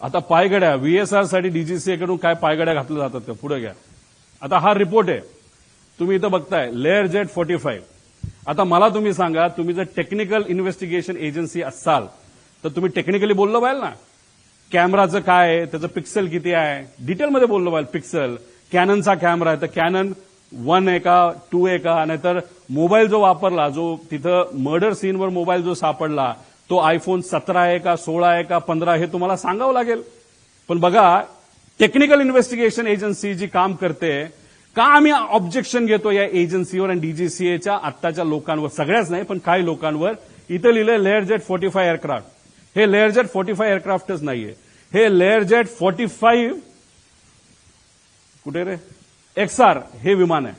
आता पायगड्या व्हीएसआर साठी डीजीसीए कडून काय पायगड्या घातल्या जातात त्या पुढे घ्या. आता हा रिपोर्ट आहे, तुम्ही इथं बघताय लेअर जेट 45. आता मला तुम्ही सांगा, तुम्ही जर टेक्निकल इन्व्हेस्टिगेशन एजन्सी असाल तर तुम्ही टेक्निकली बोललं पाहिजे ना. कॅमेराचं काय आहे, त्याचं पिक्सल किती आहे, डिटेलमध्ये बोललं पाहिजे. पिक्सल कॅननचा कॅमेरा आहे तर कॅनन 1 आहे का 2 आहे का, नाहीतर मोबाईल जो वापरला, जो तिथं मर्डर सीनवर मोबाईल जो सापडला तो आयफोन 17 आहे का 16 आहे का 15 हे तुम्हाला सांगावं लागेल. पण बघा, टेक्निकल इन्व्हेस्टिगेशन एजन्सी जी काम करते, का आम्ही ऑब्जेक्शन घेतो या एजन्सीवर आणि डीजीसीएच्या आत्ताच्या लोकांवर, सगळ्याच नाही पण काही लोकांवर. इथं लिहिलंय लेअर जेट 45 एअरक्राफ्ट. हे लेअर जेट 45 एअरक्राफ्टच नाहीये, हे लेअर जेट 45 कुठे रे XR हे विमान आहे.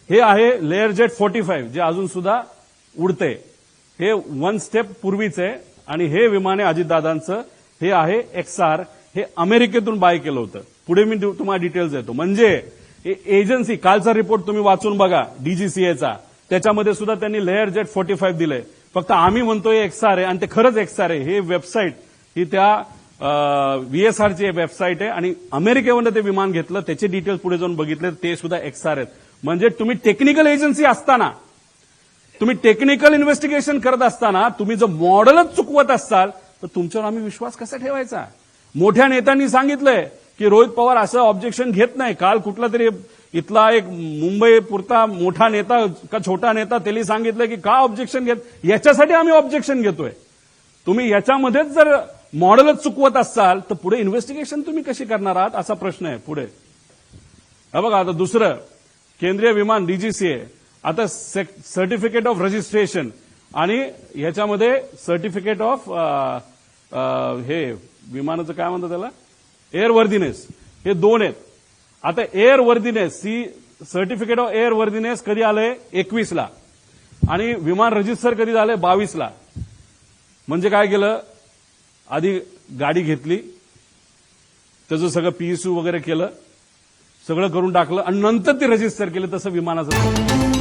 हे आहे लेअर जेट 45 जे अजून सुद्धा उडते. हे 1 स्टेप पूर्वीच आहे आणि हे विमान आहे अजितदादांचं. हे आहे XR. हे अमेरिकेतून बाय केलं होतं. पुढे मी तुम्हाला डिटेल्स देतो. म्हणजे एजन्सी, कालचा रिपोर्ट तुम्ही वाचून बघा डीजीसीएचा, त्याच्यामध्ये सुद्धा त्यांनी लेअर जेट 45 दिलंय. फक्त आम्ही म्हणतोय XR आहे आणि ते खरंच XR आहे. हे वेबसाईट ही त्या व्हीएसआरची वेबसाईट आहे आणि अमेरिकेवरून ते विमान घेतलं, त्याचे डिटेल्स पुढे जाऊन बघितले ते सुद्धा XR आहेत. म्हणजे तुम्ही टेक्निकल एजन्सी असताना, तुम्ही टेक्निकल इन्व्हेस्टिगेशन करत असताना तुम्ही जर मॉडेलच चुकवत असाल तर तुमच्यावर आम्ही विश्वास कसा ठेवायचा. मोठ्या नेत्यांनी सांगितलंय की रोहित पवार असं ऑब्जेक्शन घेत नाही. काल कुठला तरी इथला एक मुंबई पुरता मोठा नेता का छोटा नेता त्यांनी सांगितलं की का ऑब्जेक्शन घेत, याच्यासाठी आम्ही ऑब्जेक्शन घेतोय. तुम्ही याच्यामध्येच जर मॉडेलच चुकवत असाल तर पुढे इन्व्हेस्टिगेशन तुम्ही कशी करणार आहात असा प्रश्न आहे पुढे. बघा आता दुसरं, केंद्रीय विमान डीजीसीए आता सर्टिफिकेट ऑफ रजिस्ट्रेशन आणि ह्याच्यामध्ये सर्टिफिकेट ऑफ हे विमानाचं काय म्हणतात त्याला, एअरवर्दीनेस, हे 2 आहेत. आता एअरवर्दीनेस ही सर्टिफिकेट ऑफ एअरवर्दीनेस कधी आलंय 21 ला आणि विमान रजिस्टर कधी झालंय 22 ला. म्हणजे काय केलं, आधी गाडी घेतली, त्याचं सगळं पीएसयू वगैरे केलं, सगळं करून टाकलं आणि नंतर ते रजिस्टर केलं. तसं विमानाचं